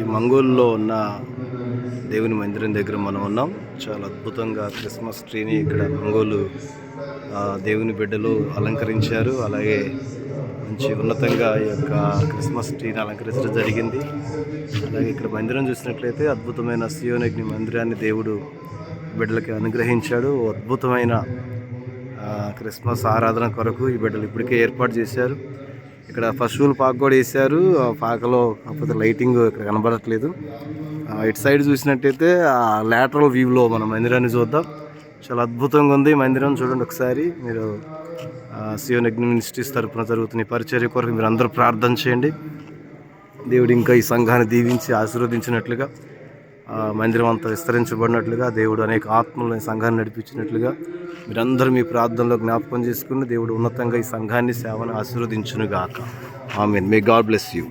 ఈ మంగోల్లో ఉన్న దేవుని మందిరం దగ్గర మనం ఉన్నాం. చాలా అద్భుతంగా క్రిస్మస్ ట్రీని ఇక్కడ మంగోలు దేవుని బిడ్డలు అలంకరించారు. అలాగే మంచి ఉన్నతంగా ఈ యొక్క క్రిస్మస్ ట్రీని అలంకరించడం జరిగింది. అలాగే ఇక్కడ మందిరం చూసినట్లయితే అద్భుతమైన సియోనగ్ని మందిరాన్ని దేవుడు బిడ్డలకి అనుగ్రహించాడు. అద్భుతమైన క్రిస్మస్ ఆరాధన కొరకు ఈ బిడ్డలు ఇప్పటికే ఏర్పాటు చేశారు. ఇక్కడ పశువుల పాక కూడా వేశారు. ఆ పాకలో కాకపోతే లైటింగ్ ఇక్కడ కనబడట్లేదు. ఇటు సైడ్ చూసినట్టయితే ఆ లాటరల్ వ్యూలో మనం మందిరాన్ని చూద్దాం. చాలా అద్భుతంగా ఉంది మందిరం. చూడండి ఒకసారి మీరు. సియోనగ్ని మినిస్ట్రీస్ తరఫున జరుగుతున్న ఈ పరిచర్య కొరకు మీరు అందరూ ప్రార్థన చేయండి. దేవుడు ఇంకా ఈ సంఘాన్ని దీవించి ఆశీర్వదించినట్లుగా, మందిరం అంతా విస్తరించబడినట్లుగా, దేవుడు అనేక ఆత్మలను ఈ సంఘాన్ని నడిపించినట్లుగా మీరందరూ మీ ప్రార్థనలో జ్ఞాపకం చేసుకుని దేవుడు ఉన్నతంగా ఈ సంఘాన్ని సేవను ఆశీర్వదించునుగాక. ఆమేన్. May God bless you.